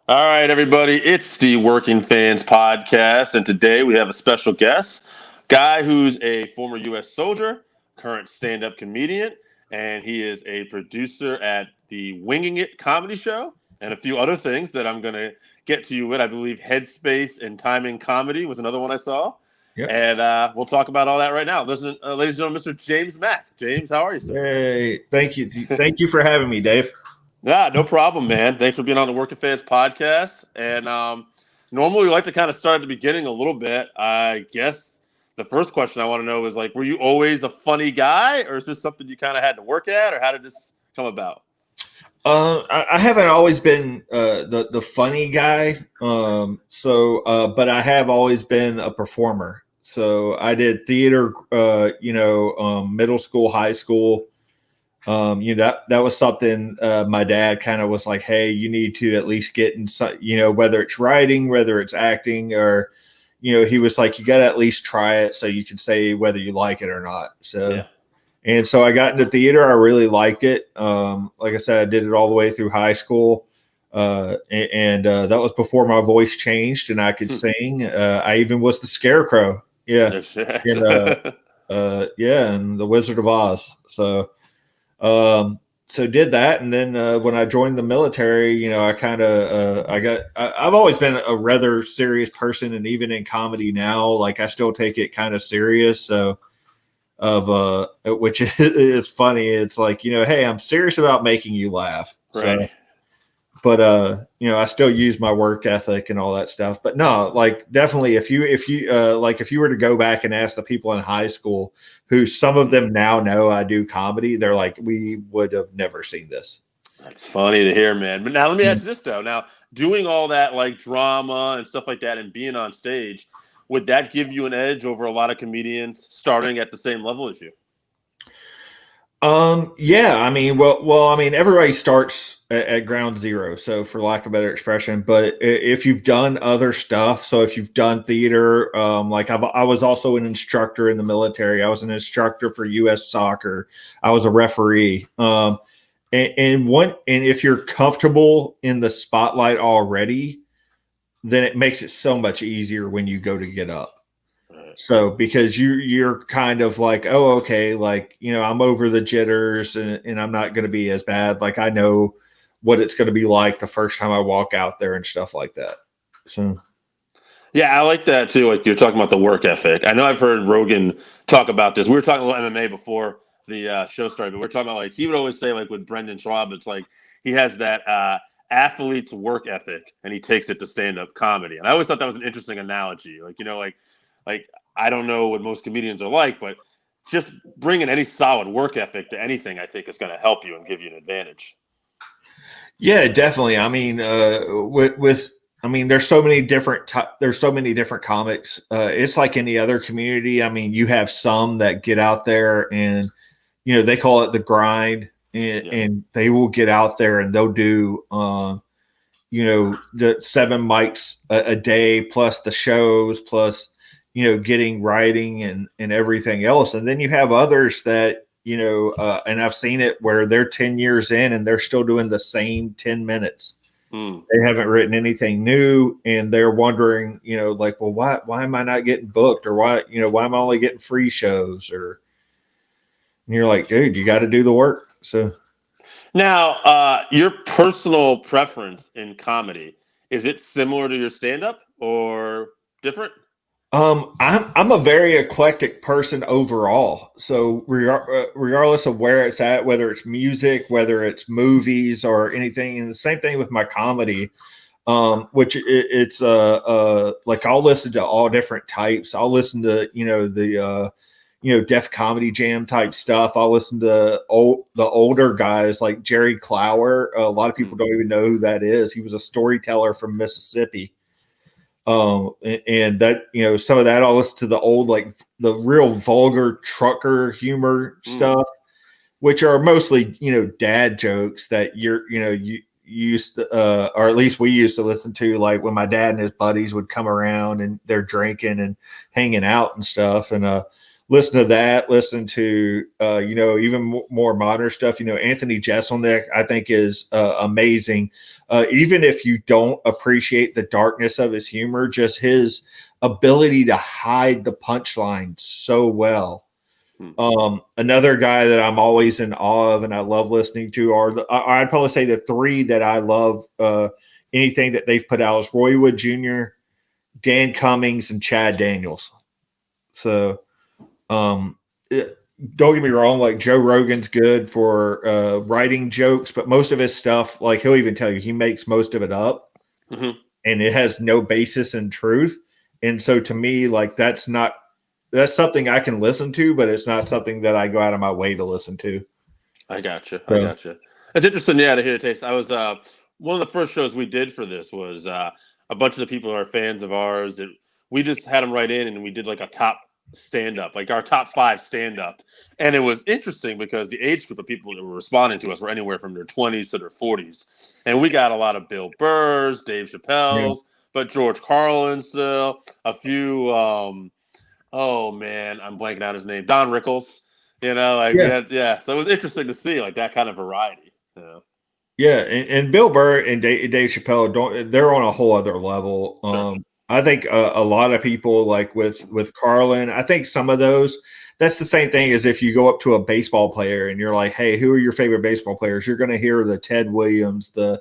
All right, everybody. It's the Working Fans Podcast, and today we have a special guest, guy who's a former U.S. soldier, current stand-up comedian, and he is a producer at the Winging It comedy show, and a few other things that I'm going to get to you with. I believe Headspace and Timing Comedy was another one I saw, Yep. and we'll talk about all that right now. Listen, ladies and gentlemen, Mr. James Mack. James, how are you, sir? Hey, thank you. Thank you for having me, Dave. Yeah, no problem, man. Thanks for being on the Work Affairs podcast. And normally we like to kind of start at the beginning a little bit. I guess the first question I want to know is like, were you always a funny guy, or is this something you kind of had to work at, or how did this come about? I haven't always been the funny guy. But I have always been a performer. So I did theater, middle school, high school. That was something my dad kind of was like, hey, you need to at least get in, whether it's writing, whether it's acting, or, he was like, you got to at least try it so you can say whether you like it or not. So, Yeah. And so I got into theater. I really liked it. Like I said, I did it all the way through high school. That was before my voice changed and I could sing. I even was the Scarecrow. Yeah. And the Wizard of Oz. So did that, and then when I joined the military, I've always been a rather serious person, and even in comedy now, like I still take it kind of serious. So, which is funny. It's like, hey, I'm serious about making you laugh. Right. But I still use my work ethic and all that stuff. But no, like definitely, if you were to go back and ask the people in high school, who some of them now know I do comedy, they're like, we would have never seen this. That's funny to hear, man. But now let me ask you this though. Now, doing all that like drama and stuff like that, and being on stage, would that give you an edge over a lot of comedians starting at the same level as you? Yeah, I mean, everybody starts at ground zero. So for lack of a better expression, but if you've done other stuff, so if you've done theater, I was also an instructor in the military. I was an instructor for U.S. soccer. I was a referee. And if you're comfortable in the spotlight already, then it makes it so much easier when you go to get up. So because you're kind of like, oh, okay, like, I'm over the jitters and I'm not going to be as bad. Like I know what it's going to be like the first time I walk out there and stuff like that. So. Yeah, I like that too. Like you're talking about the work ethic. I know I've heard Rogan talk about this. We were talking a little MMA before the show started, but we're talking about like he would always say like with Brendan Schwab, it's like he has that athlete's work ethic and he takes it to stand up comedy. And I always thought that was an interesting analogy. Like like I don't know what most comedians are like, but just bringing any solid work ethic to anything, I think, is going to help you and give you an advantage. Yeah, definitely. I mean, there's so many different comics. It's like any other community. I mean, you have some that get out there and they call it the grind, and they will get out there and they'll do the 7 mics a day plus the shows plus getting writing and everything else. And then you have others that, and I've seen it where they're 10 years in and they're still doing the same 10 minutes. They haven't written anything new and they're wondering, like, well, why am I not getting booked, or why am I only getting free shows? And you're like, dude, you got to do the work. So now, your personal preference in comedy, is it similar to your stand-up or different? I'm a very eclectic person overall. So regardless of where it's at, whether it's music, whether it's movies or anything, and the same thing with my comedy, which it's like I'll listen to all different types. I'll listen to the Def Comedy Jam type stuff. I'll listen to the older guys like Jerry Clower. A lot of people don't even know who that is. He was a storyteller from Mississippi. And that, some of that I'll listen to the old, like the real vulgar trucker humor stuff, which are mostly, dad jokes that you used to, or at least we used to listen to, like when my dad and his buddies would come around and they're drinking and hanging out and stuff. And, listen to that, listen to, even more modern stuff. Anthony Jeselnik, I think, is amazing. Even if you don't appreciate the darkness of his humor, just his ability to hide the punchline so well. Another guy that I'm always in awe of and I love listening to I'd probably say the three that I love anything that they've put out is Roy Wood Jr., Dan Cummings, and Chad Daniels. So, don't get me wrong, like Joe Rogan's good for writing jokes, but most of his stuff, like he'll even tell you, he makes most of it up and it has no basis in truth. And so to me, like that's something I can listen to, but it's not something that I go out of my way to listen to. I gotcha. It's interesting, to hear a taste. I was one of the first shows we did for this was a bunch of the people who are fans of ours, and we just had them write in, and we did like a top stand-up, like our top 5 stand-up. And it was interesting because the age group of people that were responding to us were anywhere from their 20s to their 40s. And we got a lot of Bill Burrs, Dave Chappelle's, but George Carlin still, a few, oh man, I'm blanking out his name, Don Rickles, So it was interesting to see like that kind of variety. Yeah, and Bill Burr and Dave Chappelle they're on a whole other level. Sure. I think a lot of people like with Carlin, I think some of those, that's the same thing as if you go up to a baseball player and you're like, hey, who are your favorite baseball players? You're going to hear the Ted Williams, the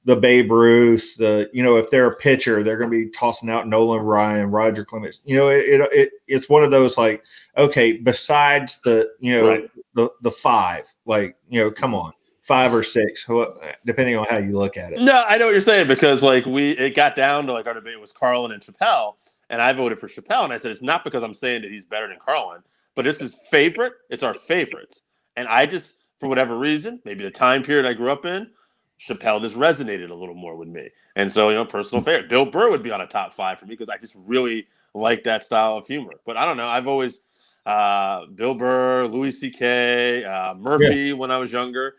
Babe Ruth, if they're a pitcher, they're going to be tossing out Nolan Ryan, Roger Clemens. It's one of those like, okay, besides the 5, like, come on. 5 or 6, depending on how you look at it. No, I know what you're saying because like it got down to like our debate was Carlin and Chappelle, and I voted for Chappelle, and I said it's not because I'm saying that he's better than Carlin, but it's his favorite. It's our favorites, and I just for whatever reason, maybe the time period I grew up in, Chappelle just resonated a little more with me, and so personal favorite. Bill Burr would be on a top 5 for me because I just really like that style of humor. But I don't know, I've always Bill Burr, Louis C.K., Murphy when I was younger.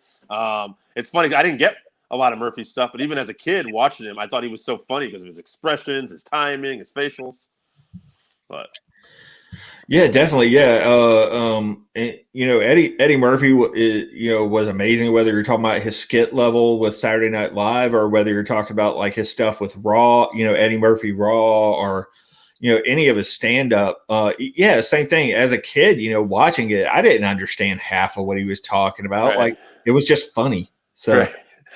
It's funny. I didn't get a lot of Murphy's stuff, but even as a kid watching him, I thought he was so funny because of his expressions, his timing, his facials. But yeah, definitely. Yeah. Eddie Murphy, was amazing, whether you're talking about his skit level with Saturday Night Live or whether you're talking about like his stuff with Raw, Eddie Murphy Raw or, any of his stand up. Same thing. As a kid, watching it, I didn't understand half of what he was talking about. Right. Like it was just funny. So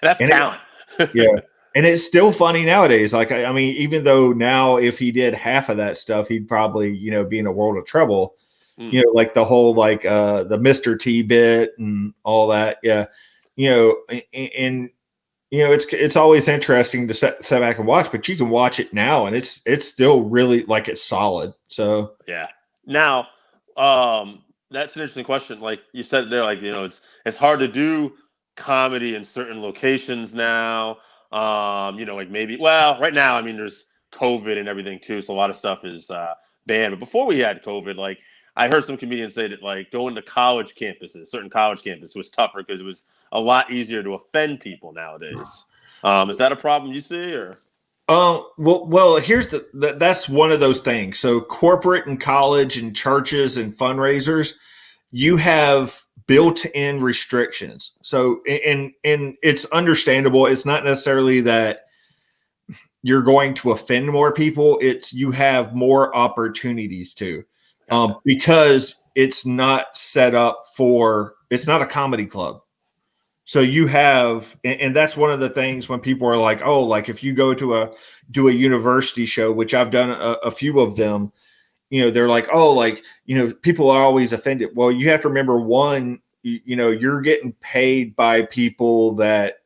that's talent. And it's still funny nowadays. Like, I mean, even though now if he did half of that stuff, he'd probably, be in a world of trouble, like the whole, like the Mr. T bit and all that. Yeah. It's always interesting to sit back and watch, but you can watch it now and it's still really like it's solid. So, yeah. Now, that's an interesting question. Like you said there, like, it's hard to do comedy in certain locations now. Like maybe, right now, I mean, there's COVID and everything too. So a lot of stuff is banned. But before we had COVID, like I heard some comedians say that like going to college campuses, certain college campuses was tougher because it was a lot easier to offend people nowadays. Is that a problem you see or? Well, here's that's one of those things. So corporate and college and churches and fundraisers, you have built-in restrictions. So, and it's understandable. It's not necessarily that you're going to offend more people. It's you have more opportunities to, because it's not set up it's not a comedy club. So you have, and that's one of the things when people are like, oh, like if you go to do a university show, which I've done a few of them, they're like, oh, like, people are always offended. Well, you have to remember one, you're getting paid by people that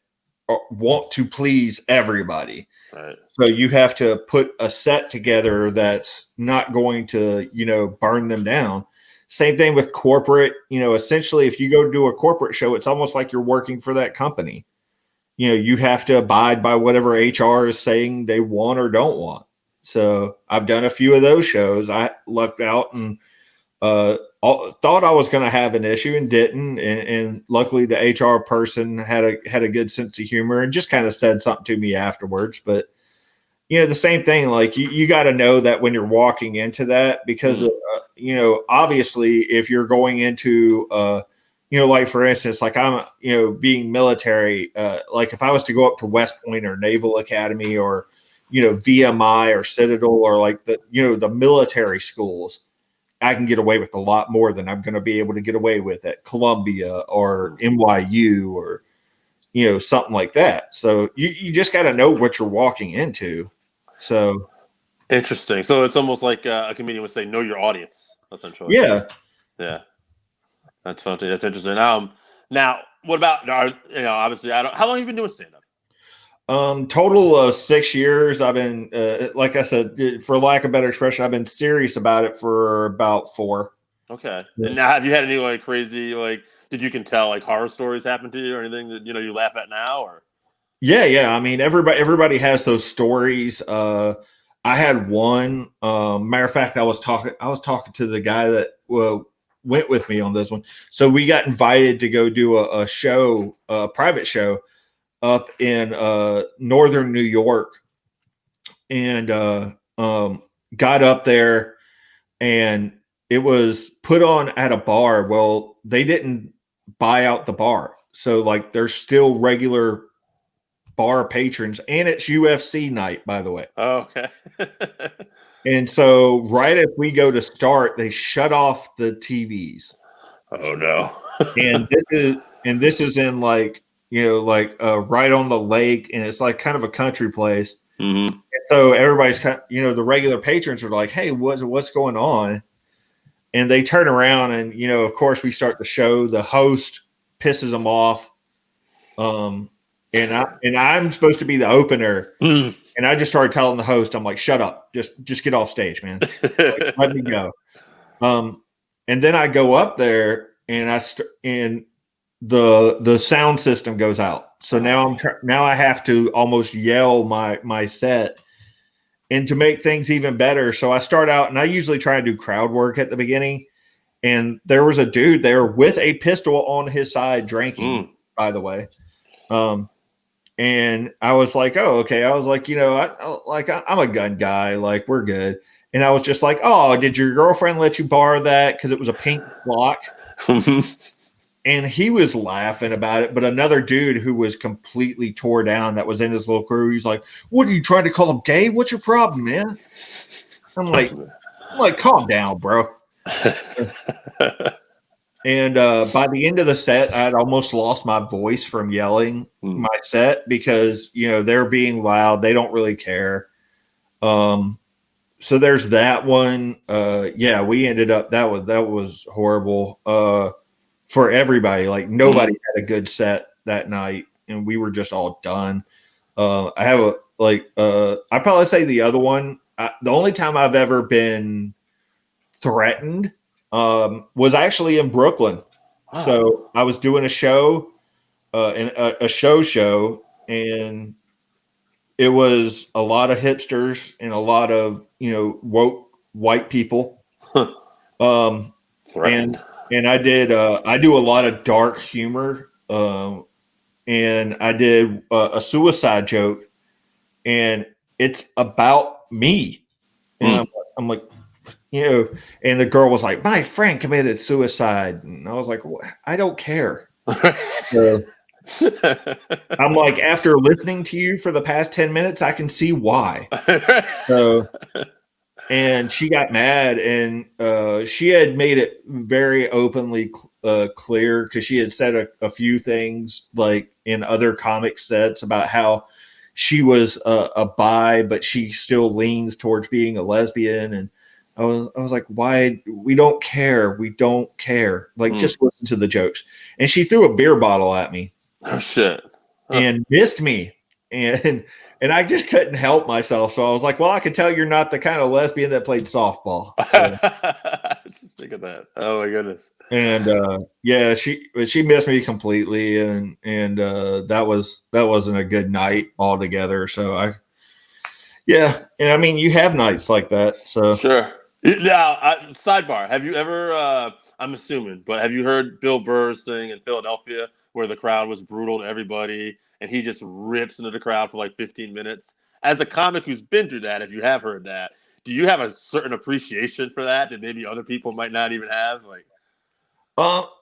want to please everybody. Right. So you have to put a set together that's not going to, burn them down. Same thing with corporate, essentially if you go do a corporate show, it's almost like you're working for that company. You have to abide by whatever HR is saying they want or don't want. So I've done a few of those shows. I lucked out and thought I was going to have an issue and didn't. And luckily the HR person had a good sense of humor and just kind of said something to me afterwards. But, the same thing. Like you got to know that when you're walking into that, because obviously, if you're going into like for instance, like I'm being military, like if I was to go up to West Point or Naval Academy or VMI or Citadel or like the military schools, I can get away with a lot more than I'm going to be able to get away with at Columbia or NYU or something like that. So you just got to know what you're walking into. So Interesting. So it's almost like a comedian would say, "Know your audience." Essentially. yeah. That's funny. That's interesting. Now what about obviously I don't. How long have you been doing stand up? Total of 6 years. I've been, like I said, for lack of better expression, I've been serious about it for about 4. Okay. And now, have you had any like crazy Did you can tell like horror stories happen to you or anything that you laugh at now or? Yeah. I mean, everybody has those stories. I had one. Matter of fact, I was talking to the guy that went with me on this one. So we got invited to go do a show, a private show, up in northern New York, and got up there, and it was put on at a bar. Well, they didn't buy out the bar, so like there's still regular bar patrons, and it's UFC night, by the way. Oh, okay. And so right as we go to start, they shut off the TVs. Oh no. And this is in like right on the lake, and it's like kind of a country place. Mm-hmm. So everybody's kind of, the regular patrons are like, "Hey, what's going on?" And they turn around, and of course, we start the show. The host pisses them off, and I'm supposed to be the opener, and I just started telling the host, "I'm like, shut up, just get off stage, man, like, let me go." And then I go up there, and and the sound system goes out. So now now I have to almost yell my set. And to make things even better, so I start out, and I usually try to do crowd work at the beginning. And there was a dude there with a pistol on his side drinking, by the way. And I was like, oh, okay. I was like, I'm a gun guy. Like, we're good. And I was just like, oh, did your girlfriend let you borrow that? Because it was a pink Glock. And he was laughing about it. But another dude who was completely tore down that was in his little crew, he's like, what are you trying to call him gay? What's your problem, man? I'm like, calm down, bro. And by the end of the set, I'd almost lost my voice from yelling my set because, they're being loud. They don't really care. So there's that one. We ended up, that was horrible for everybody. Like nobody had a good set that night, and we were just all done. I have I'd probably say the other one, the only time I've ever been threatened was actually in Brooklyn. Wow. So I was doing a show, a show, and it was a lot of hipsters and a lot of woke white people. And I do a lot of dark humor, and I did a suicide joke, and it's about me, and I'm like, and the girl was like, my friend committed suicide. And I was like, well, I don't care. So, I'm like, after listening to you for the past 10 minutes, I can see why. So, and she got mad, and she had made it very openly clear, because she had said a few things like in other comic sets about how she was a bi, but she still leans towards being a lesbian. And I was like, why? We don't care. We don't care. Like, just listen to the jokes. And she threw a beer bottle at me. Oh shit. And missed me. And I just couldn't help myself. So I was like, well, I could tell you're not the kind of lesbian that played softball. So, just think of that. Oh my goodness. And she missed me completely, and that wasn't a good night altogether. So and I mean, you have nights like that. So sure. Now, sidebar: have you ever? I'm assuming, but have you heard Bill Burr's thing in Philadelphia where the crowd was brutal to everybody, and he just rips into the crowd for like 15 minutes. As a comic who's been through that, if you have heard that, do you have a certain appreciation for that maybe other people might not even have? Like,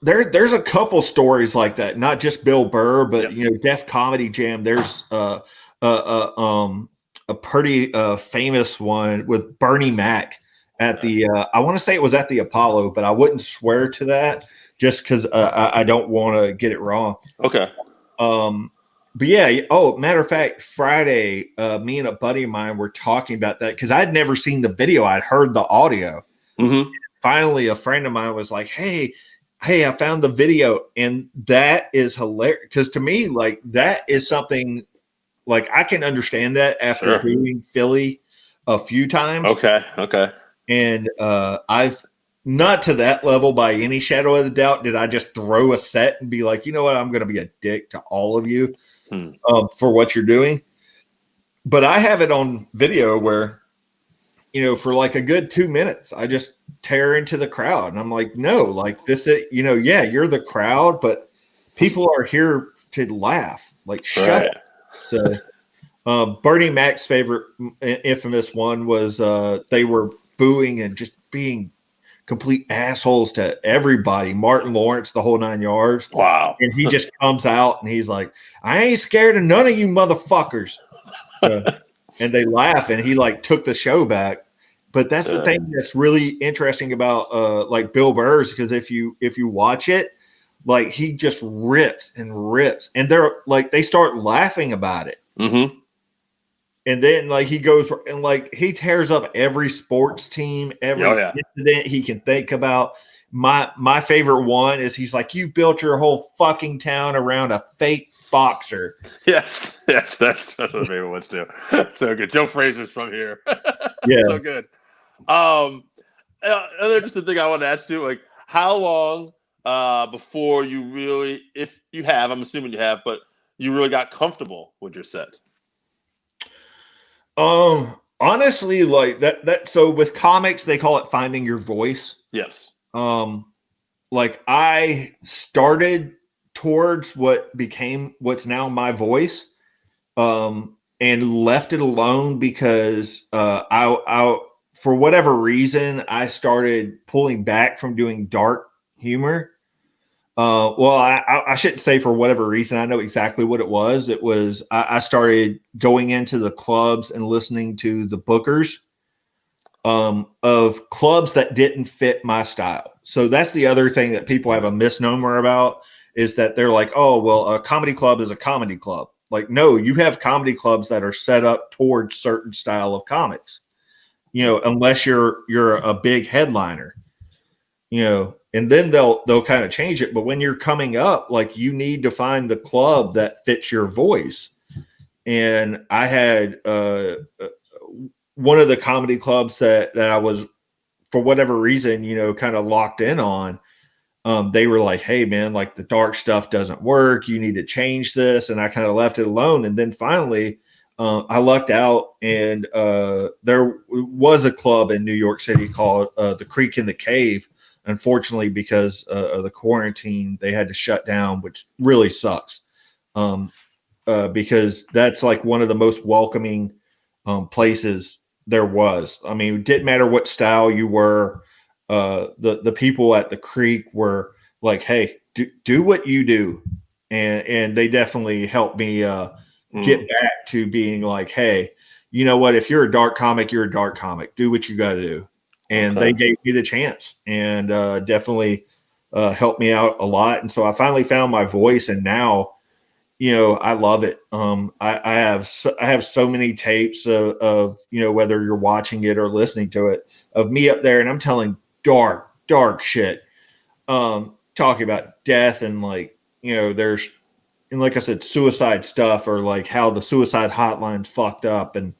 there's a couple stories like that, not just Bill Burr, but yep. Def Comedy Jam. There's a pretty famous one with Bernie Mac at the I want to say it was at the Apollo, but I wouldn't swear to that just because I don't want to get it wrong. Okay. But yeah, oh, matter of fact, Friday, me and a buddy of mine were talking about that because I'd never seen the video. I'd heard the audio. Mm-hmm. Finally, a friend of mine was like, hey, I found the video. And that is hilarious. Because to me, like, that is something, like, I can understand that after doing Philly a few times. Okay. And I've not to that level by any shadow of the doubt did I just throw a set and be like, you know what, I'm going to be a dick to all of you for what you're doing. But I have it on video where, for like a good 2 minutes, I just tear into the crowd. And I'm like, no, like this is, yeah, you're the crowd, but people are here to laugh. Like, shut up. So Bernie Mac's favorite infamous one was they were booing and just being complete assholes to everybody. Martin Lawrence, the whole 9 yards. Wow. And he just comes out and he's like, I ain't scared of none of you motherfuckers. And they laugh, and he like took the show back. But that's the thing that's really interesting about like Bill Burr's, because if you watch it, like he just rips, and they're like they start laughing about it. Mm-hmm. And then like he goes and like he tears up every sports team, every incident he can think about. My favorite one is he's like, you built your whole fucking town around a fake boxer. Yes, that's my favorite ones too. So good. Joe Frazier's from here. Yeah, so good. Another just a thing I want to ask you, like, how long before you really, if you have, I'm assuming you have, but you really got comfortable with your set? Honestly, like that. So with comics, they call it finding your voice. Yes. Like I started towards what became what's now my voice, and left it alone because I for whatever reason I started pulling back from doing dark humor. Well, I shouldn't say for whatever reason. I know exactly what it was. It was I started going into the clubs and listening to the bookers of clubs that didn't fit my style. So that's the other thing that people have a misnomer about, is that they're like, oh, well, a comedy club is a comedy club. Like, no, you have comedy clubs that are set up towards certain style of comics, unless you're a big headliner, and then they'll kind of change it. But when you're coming up, like, you need to find the club that fits your voice. And I had one of the comedy clubs that I was, for whatever reason, kind of locked in on. They were like, hey man, like the dark stuff doesn't work. You need to change this. And I kind of left it alone. And then finally I lucked out, and there was a club in New York City called the Creek in the Cave. Unfortunately, because of the quarantine, they had to shut down, which really sucks. Because that's like one of the most welcoming places there was. I mean, it didn't matter what style you were. The people at the Creek were like, hey, do what you do. And they definitely helped me get back to being like, hey, you know what? If you're a dark comic, you're a dark comic. Do what you got to do. And they gave me the chance, and definitely helped me out a lot. And so I finally found my voice, and now, I love it. I have so many tapes of whether you're watching it or listening to it, of me up there, and I'm telling dark shit, talking about death and like, there's, and like I said, suicide stuff, or like how the suicide hotline's fucked up, and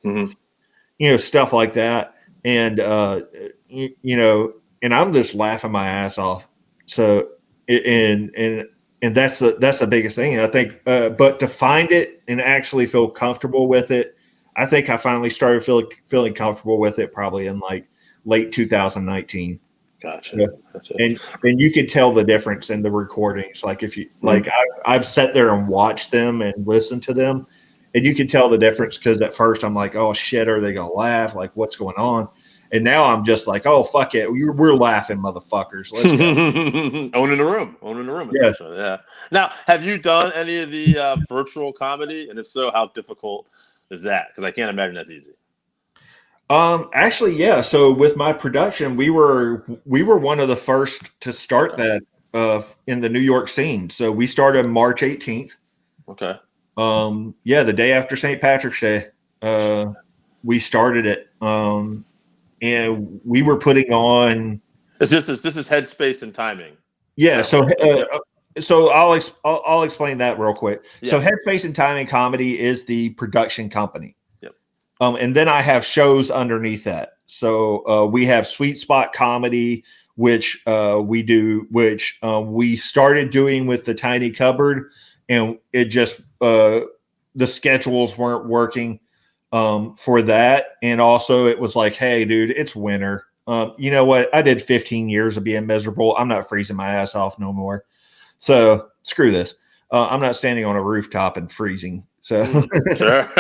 stuff like that. And and I'm just laughing my ass off. So and that's the biggest thing, I think. But to find it and actually feel comfortable with it, I think I finally started feeling comfortable with it probably in like late 2019. Gotcha. Gotcha. And you can tell the difference in the recordings. Like if you like, I've sat there and watched them and listened to them, and you can tell the difference because at first I'm like, oh shit, are they gonna laugh? Like what's going on? And now I'm just like, oh fuck it, we're laughing, motherfuckers. Let's go. Owning the room, Yes. essentially. Yeah. Now, have you done any of the virtual comedy? And if so, how difficult is that? Because I can't imagine that's easy. Actually, yeah. So with my production, we were one of the first to start that in the New York scene. So we started March 18th. Okay. Yeah, the day after St. Patrick's Day, we started it. And we were putting on. This is headspace and timing. Yeah. So I'll explain that real quick. Yeah. So Headspace and Timing Comedy is the production company. Yep. And then I have shows underneath that. So we have Sweet Spot Comedy, which we started doing with the Tiny Cupboard, and it just the schedules weren't working for that. And also it was like, hey, dude, it's winter. You know what? I did 15 years of being miserable. I'm not freezing my ass off no more. So screw this. I'm not standing on a rooftop and freezing. So, sure.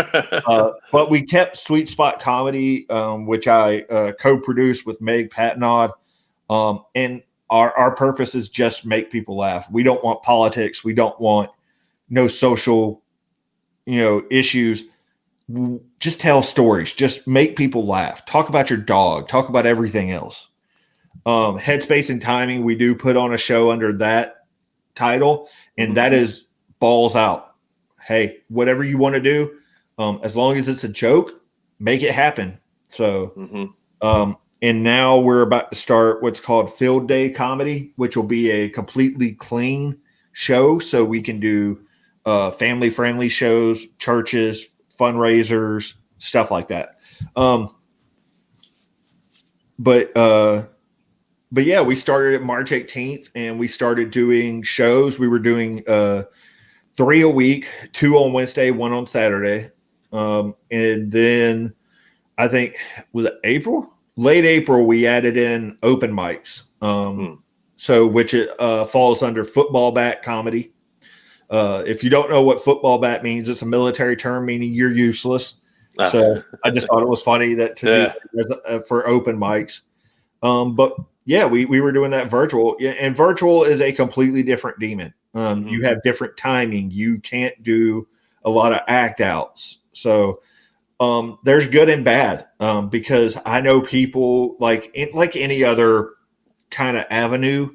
But we kept Sweet Spot Comedy, which I co-produced with Meg Patnod. And our purpose is just make people laugh. We don't want politics. We don't want no social, issues. Just tell stories. Just make people laugh. Talk about your dog. Talk about everything else. Headspace and Timing, we do put on a show under that title, and that is balls out. Hey, whatever you want to do, as long as it's a joke, make it happen. So, and now we're about to start what's called Field Day Comedy, which will be a completely clean show. So we can do family-friendly shows, churches, fundraisers, stuff like that. But yeah, we started at March 18th, and we started doing shows. We were doing 3 a week, 2 on Wednesday, 1 on Saturday. And then I think, was it April? Late April, we added in open mics. So which it falls under football bat comedy. If you don't know what football bat means, it's a military term meaning you're useless. So I just thought it was funny that do for open mics. But yeah, we were doing that virtual, and virtual is a completely different demon. You have different timing. You can't do a lot of act outs. So there's good and bad because I know people like any other kind of avenue.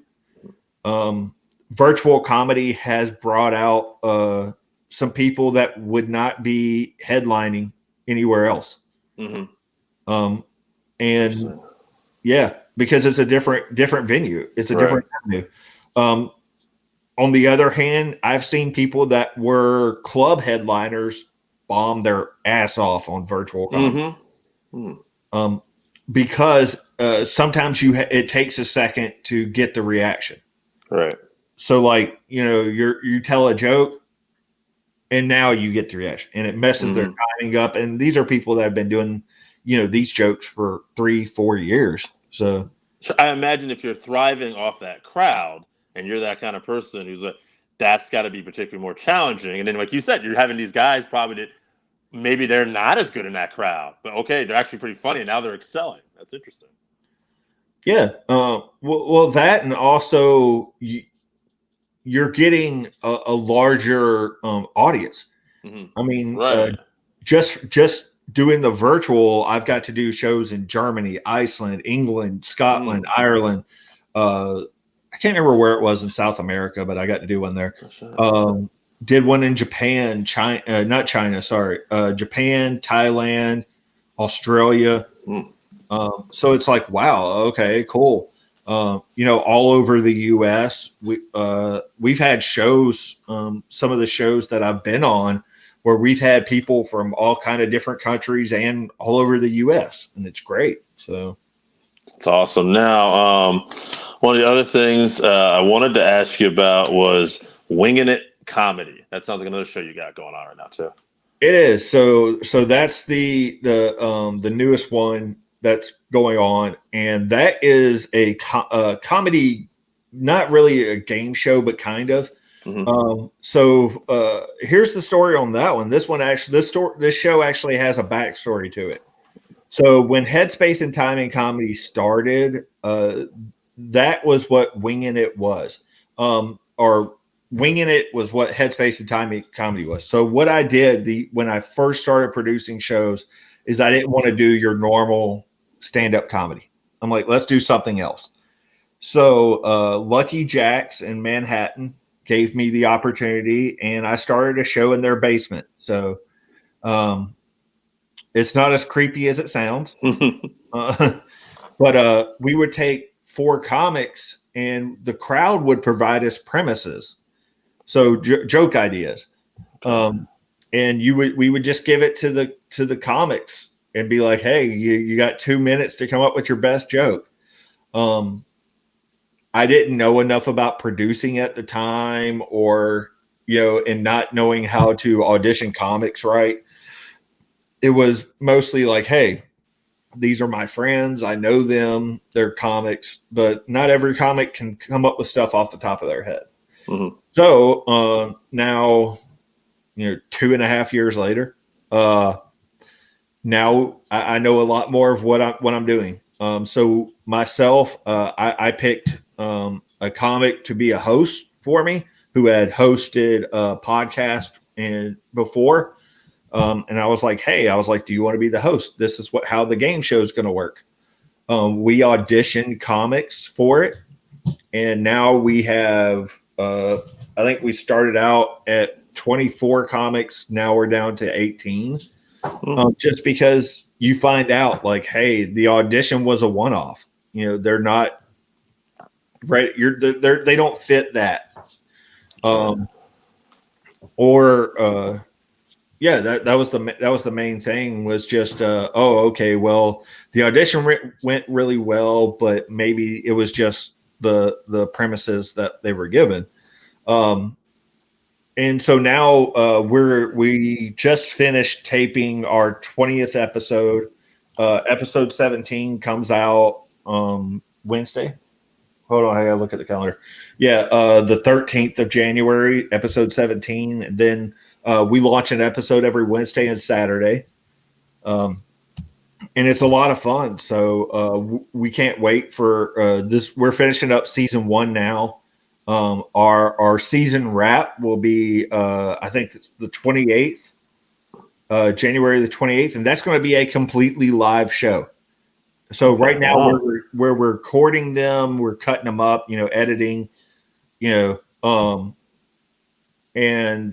Virtual comedy has brought out some people that would not be headlining anywhere else. And yeah, because it's a different venue. It's a different venue. On the other hand, I've seen people that were club headliners bomb their ass off on virtual comedy. Because sometimes it takes a second to get the reaction. Right. So like, you tell a joke and now you get the reaction, and it messes their timing up. And these are people that have been doing, these jokes for 3-4 years. So I imagine if you're thriving off that crowd and you're that kind of person who's that's got to be particularly more challenging. And then, like you said, you're having these guys probably that maybe they're not as good in that crowd, but okay, they're actually pretty funny and now they're excelling. That's interesting. Yeah. Well, that, and also you're getting a larger audience. I mean, just doing the virtual, I've got to do shows in Germany, Iceland, England, Scotland, Ireland. I can't remember where it was in South America, but I got to do one there. Did one in Japan, Japan, Thailand, Australia. So it's like, wow, okay, cool. All over the U.S. We've had shows, some of the shows that I've been on, where we've had people from all kind of different countries and all over the U.S., and it's great. So it's awesome. Now, one of the other things I wanted to ask you about was Winging It Comedy. That sounds like another show you got going on right now too. It is. So that's the newest one that's going on, and that is a comedy, not really a game show, but kind of. So here's the story on that one. This show actually has a backstory to it. So when Headspace and Timing Comedy started, that was what Winging It was, or Winging It was what Headspace and Timing Comedy was. So what I did when I first started producing shows is I didn't want to do your normal stand-up comedy. I'm like, let's do something else. So Lucky Jack's in Manhattan gave me the opportunity, and I started a show in their basement. So it's not as creepy as it sounds. But we would take 4 comics, and the crowd would provide us premises, so joke ideas, and we would just give it to the comics and be like, "Hey, you got 2 minutes to come up with your best joke." I didn't know enough about producing at the time, or and not knowing how to audition comics right. It was mostly like, "Hey, these are my friends. I know them. They're comics, but not every comic can come up with stuff off the top of their head." So now, 2.5 years later, now I know a lot more of what I'm doing. So myself, I picked a comic to be a host for me who had hosted a podcast before. And I was like, do you want to be the host? This is how the game show is going to work. We auditioned comics for it. And now we have, I think we started out at 24 comics. Now we're down to 18. Just because you find out like, hey, the audition was a one-off. They're not right. They don't fit that. Yeah, that was the main thing, was just okay, well, the audition went really well, but maybe it was just the premises that they were given. And so now we just finished taping our 20th episode. Episode 17 comes out Wednesday. Hold on, I gotta look at the calendar. Yeah, the 13th of January, episode 17, and then we launch an episode every Wednesday and Saturday, and it's a lot of fun. So we can't wait for this. We're finishing up season 1 now. Our season wrap will be I think the 28th, January the 28th, and that's going to be a completely live show. So right now we're recording them, we're cutting them up, editing, and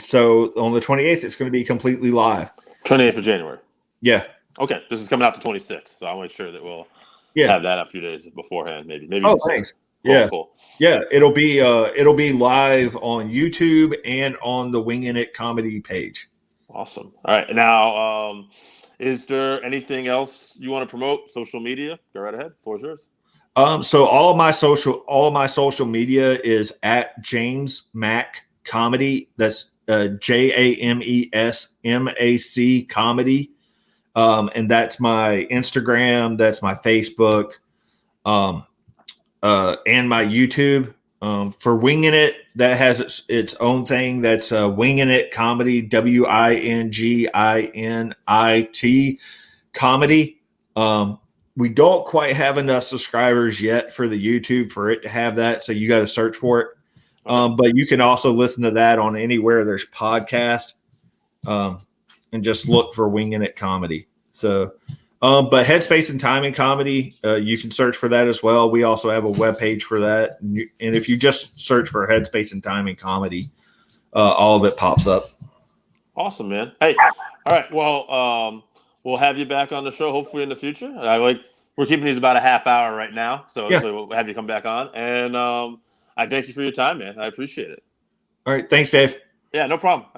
so on the 28th it's going to be completely live. 28th of January. Yeah. Okay, this is coming out the 26th, so I'll make sure that we'll have that a few days beforehand, maybe. Oh, thanks. Cool, cool. Yeah, it'll be live on YouTube and on the Winging It comedy page. Awesome. All right, now is there anything else you want to promote? Social media? Go right ahead. Floor is yours. So all of my social media is at James Mac Comedy. That's JAMESMAC Comedy. And that's my Instagram, that's my Facebook, and my YouTube. For Winging It, that has its own thing. That's Winging It Comedy, WINGINIT Comedy. We don't quite have enough subscribers yet for the YouTube for it to have that, so you got to search for it. But you can also listen to that on anywhere there's podcast, and just look for Winging It Comedy. So, but Headspace and Timing Comedy, you can search for that as well. We also have a webpage for that, and if you just search for Headspace and Timing Comedy, all of it pops up. Awesome, man. Hey, all right. Well, we'll have you back on the show hopefully in the future. We're keeping these about a half hour right now, so hopefully we'll have you come back on. And I thank you for your time, man. I appreciate it. All right, thanks, Dave. Yeah, no problem.